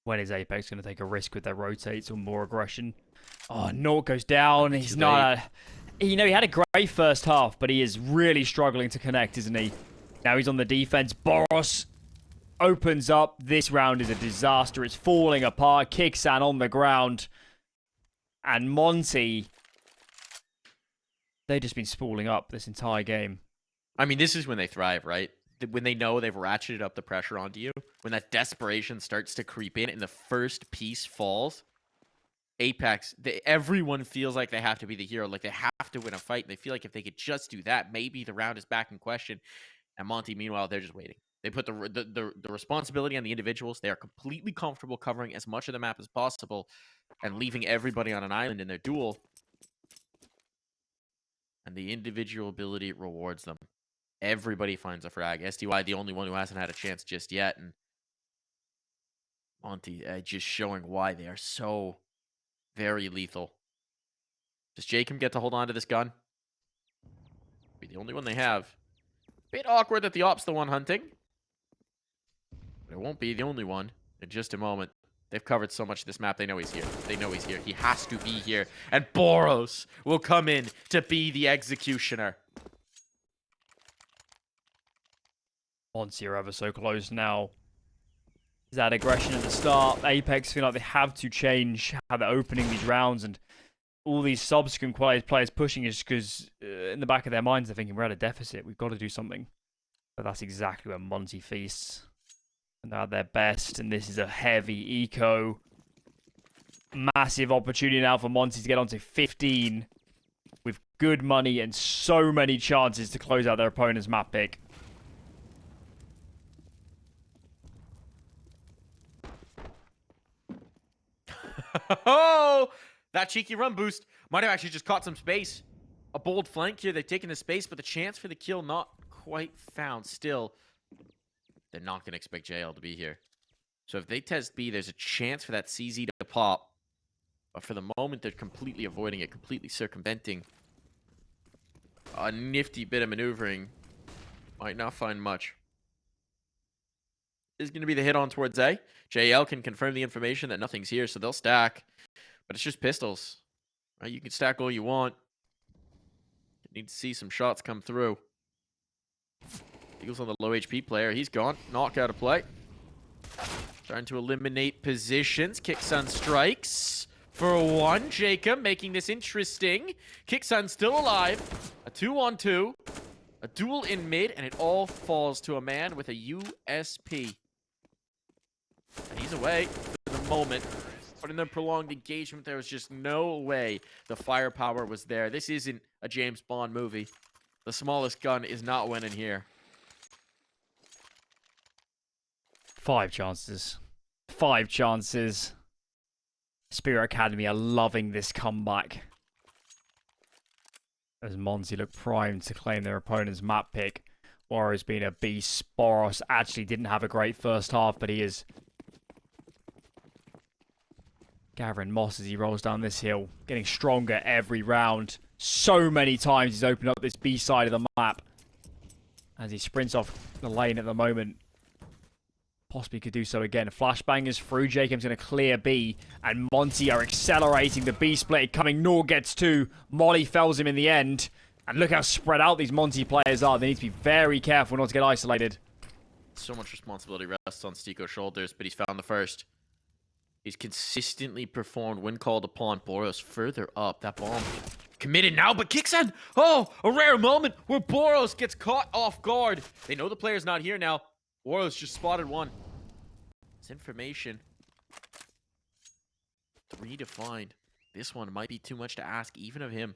When is Apeks going to take a risk with their rotates or more aggression? Oh, Nort goes down. He's not... You know, he had a great first half, but he is really struggling to connect, isn't he? Now he's on the defense. BOROS opens up. This round is a disaster. It's falling apart. Kixan on the ground. And Monte... They've just been spooling up this entire game. I mean, this is when they thrive, right? When they know they've ratcheted up the pressure onto you. When that desperation starts to creep in and the first piece falls. Apeks, everyone feels like they have to be the hero. Like they have to win a fight. And they feel like if they could just do that, maybe the round is back in question. And Monte, meanwhile, they're just waiting. They put the responsibility on the individuals. They are completely comfortable covering as much of the map as possible. And leaving everybody on an island in their duel. And the individual ability rewards them. Everybody finds a frag. STY, the only one who hasn't had a chance just yet. And Monte just showing why they are so very lethal. Does Jacob get to hold on to this gun? Be the only one they have. Bit awkward that the op's the one hunting. But it won't be the only one in just a moment. They've covered so much of this map. They know he's here. They know he's here. He has to be here. And BOROS will come in to be the executioner. Monte are ever so close now. That aggression at the start. Apeks feel like they have to change how they're opening these rounds. And all these subsequent players pushing is because in the back of their minds they're thinking, we're at a deficit. We've got to do something. But that's exactly where Monte feasts. And they're at their best, and this is a heavy eco. Massive opportunity now for Monte to get onto 15 with good money and so many chances to close out their opponent's map pick. Oh, that cheeky run boost might have actually just caught some space. A bold flank here. They've taken the space, but the chance for the kill not quite found. Still, they're not going to expect JL to be here. So if they test B, there's a chance for that CZ to pop. But for the moment, they're completely avoiding it, completely circumventing. A nifty bit of maneuvering. Might not find much. Is going to be the hit on towards A. JL can confirm the information that nothing's here, so they'll stack. But it's just pistols. Right? You can stack all you want. You need to see some shots come through. Eagles on the low HP player. He's gone. Knock out of play. Trying to eliminate positions. Kicksun strikes for one. Jacob making this interesting. Kicksun still alive. A 2-on-2. A duel in mid, and it all falls to a man with a USP. And he's away for the moment. But in the prolonged engagement, there was just no way the firepower was there. This isn't a James Bond movie. The smallest gun is not winning here. 5 chances. 5 chances. Spirit Academy are loving this comeback. As Monte look primed to claim their opponent's map pick. Warriors being a beast. BOROS actually didn't have a great first half, but he is gathering moss as he rolls down this hill. Getting stronger every round. So many times he's opened up this B side of the map. As he sprints off the lane at the moment. Possibly could do so again. Flashbang is through. Jacob's going to clear B. And Monte are accelerating the B split. Coming Nor gets 2. Molly fells him in the end. And look how spread out these Monte players are. They need to be very careful not to get isolated. So much responsibility rests on STYKO's shoulders, but he's found the first. He's consistently performed when called upon. BOROS further up. That bomb committed now, but Kicksun. Oh, a rare moment where BOROS gets caught off guard. They know the player's not here now. BOROS just spotted one. This information. 3 to find. This one might be too much to ask, even of him.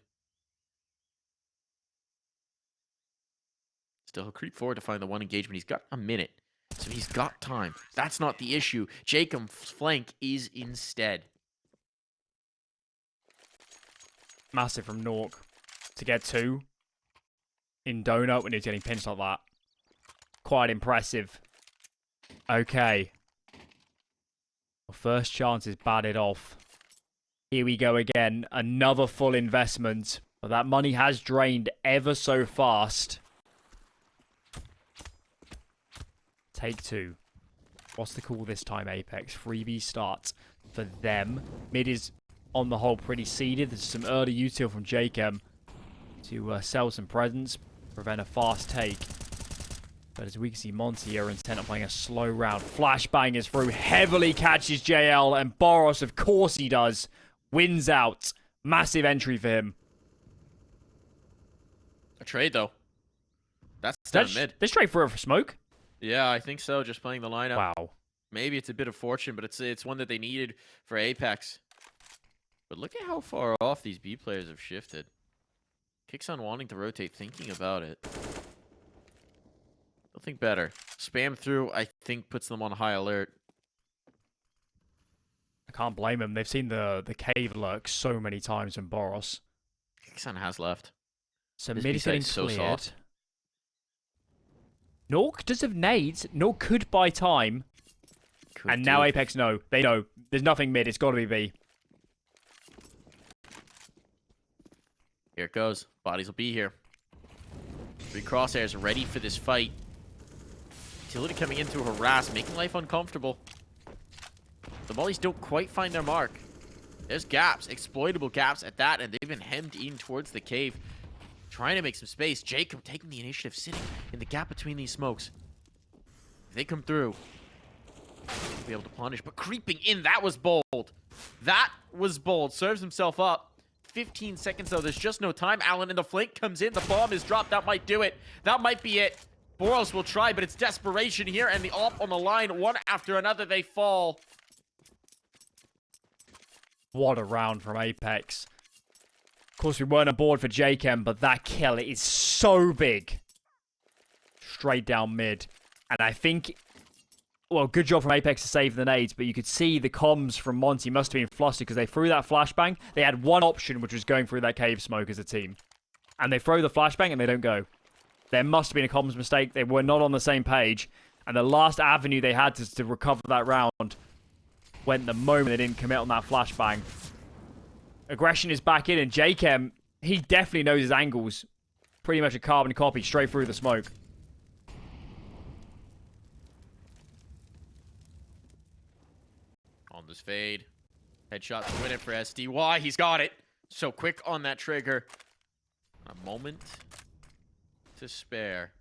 Still, he'll creep forward to find the one engagement. He's got a minute, so he's got time. That's not the issue. Jacob's flank is instead. Massive from Nork to get 2 in Donut when he's getting pinched like that. Quite impressive. Okay. Well, first chance is batted off. Here we go again. Another full investment. But that money has drained ever so fast. Take 2. What's the call this time, Apeks? Freebie starts for them. Mid is, on the whole, pretty seeded. There's some early util from Jacob to sell some presents, prevent a fast take. But as we can see, Monte are intent on playing a slow round. Flashbang is through, heavily catches JL, and BOROS, of course he does, wins out. Massive entry for him. A trade, though. That's down mid. This trade for smoke? Yeah, I think so. Just playing the lineup. Wow. Maybe it's a bit of fortune, but it's one that they needed for Apeks. But look at how far off these B players have shifted. Kicksun wanting to rotate, thinking about it. They'll think better. Spam through, I think, puts them on high alert. I can't blame them. They've seen the cave lurk so many times from BOROS. Kicksun has left. So This mid is B-side getting is so cleared. soft. Nork does have nades. Nork could buy time. And now Apeks know. They know. There's nothing mid. It's got to be B. Here it goes. Bodies will be here. 3 crosshairs ready for this fight. Utility coming in to harass, making life uncomfortable. The mollies don't quite find their mark. There's gaps, exploitable gaps at that, and they've been hemmed in towards the cave. Trying to make some space. Jacob taking the initiative, sitting in the gap between these smokes. If they come through, they'll be able to punish. But creeping in, that was bold. That was bold. Serves himself up. 15 seconds, though. There's just no time. Allen in the flank comes in. The bomb is dropped. That might do it. That might be it. BOROS will try, but it's desperation here. And the op on the line, one after another, they fall. What a round from Apeks. Of course, we weren't aboard for Jacob, but that kill is so big. Straight down mid. And I think well, good job from Apeks to save the nades, but you could see the comms from Monte must have been flustered because they threw that flashbang. They had one option, which was going through that cave smoke as a team. And they throw the flashbang and they don't go. There must have been a comms mistake. They were not on the same page. And the last avenue they had to recover that round went the moment they didn't commit on that flashbang. Aggression is back in, and ApeksJkaem, he definitely knows his angles. Pretty much a carbon copy straight through the smoke. On this fade. Headshot to win it for SDY. He's got it. So quick on that trigger. A moment to spare.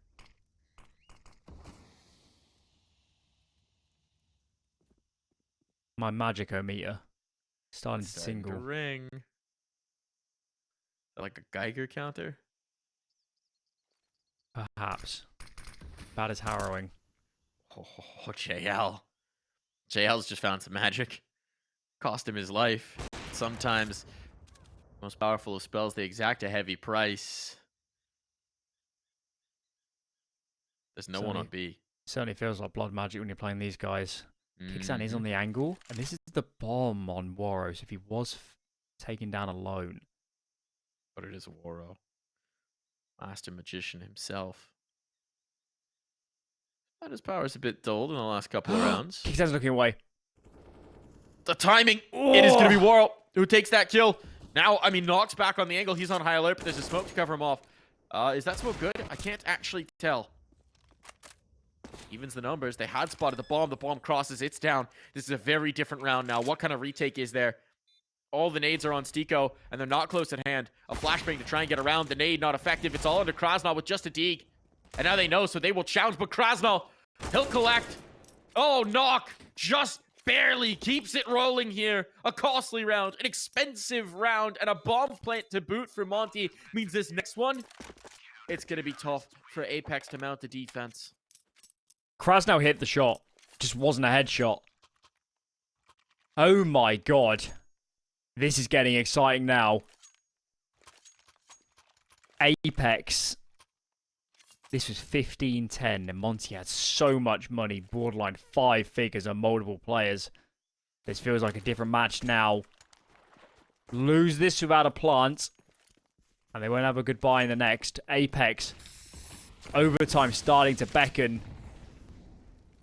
My magic-o-meter starting to Starting single. to ring. Like a Geiger counter? Perhaps. About as harrowing. Oh, JL. JL's just found some magic. Cost him his life. Sometimes, most powerful of spells, they exact a heavy price. There's no one on B. Certainly feels like blood magic when you're playing these guys. Kickstand is on the angle, and this is the bomb on BOROS if he was taken down alone. But it is a Waro. Master Magician himself. And his power's a bit dulled in the last couple of rounds. Kickstand's looking away. The timing! Oh. It is going to be Waro who takes that kill. Now, I mean, Nawwk's back on the angle. He's on high alert, but there's a smoke to cover him off. Is that smoke good? I can't actually tell. Evens the numbers. They had spotted the bomb. The bomb crosses. It's down. This is a very different round now. What kind of retake is there? All the nades are on STYKO, and they're not close at hand. A flashbang to try and get around. The nade not effective. It's all under Krasnal with just a dig. And now they know, so they will challenge. But Krasnal, he'll collect. Oh, Nawwk just barely keeps it rolling here. A costly round, an expensive round, and a bomb plant to boot for Monte means this next one, it's going to be tough for Apeks to mount the defense. Krasnal hit the shot. Just wasn't a headshot. Oh my god. This is getting exciting now. Apeks. This was 15-10, and Monte had so much money, borderline 5 figures on multiple players. This feels like a different match now. Lose this without a plant, and they won't have a goodbye in the next. Apeks, overtime starting to beckon.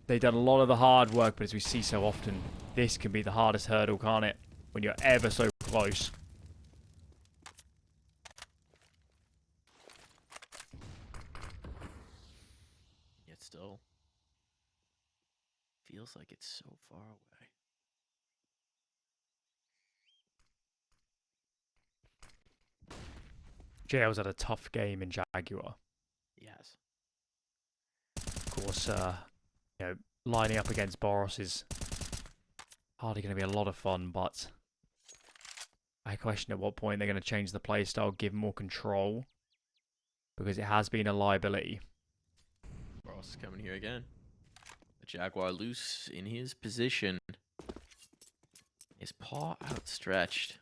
They've done a lot of the hard work, but as we see so often, this can be the hardest hurdle, can't it? When you're ever so close. Yet still feels like it's so far away. JL's had a tough game in Jaguar. Yes. Of course, you know, lining up against BOROS is hardly going to be a lot of fun, but I question at what point they're going to change the playstyle, give more control, because it has been a liability. BOROS is coming here again. The Jaguar loose in his position. His paw outstretched.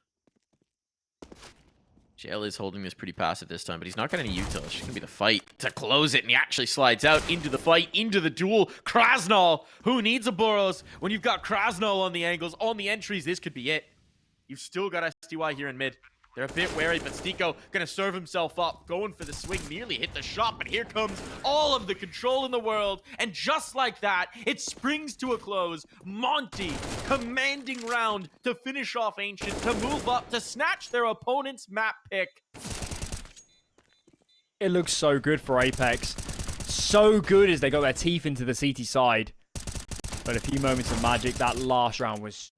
JL is holding this pretty passive this time, but he's not got any util. It's just going to be the fight to close it, and he actually slides out into the fight, into the duel. Krasnal, who needs a BOROS when you've got Krasnal on the angles, on the entries? This could be it. You've still got SDY here in mid. They're a bit wary, but STYKO gonna serve himself up, going for the swing, nearly hit the shot, but here comes all of the control in the world, and just like that, it springs to a close. Monte, commanding round to finish off Ancient, to move up, to snatch their opponent's map pick. It looks so good for Apeks. So good as they got their teeth into the CT side. But a few moments of magic, that last round was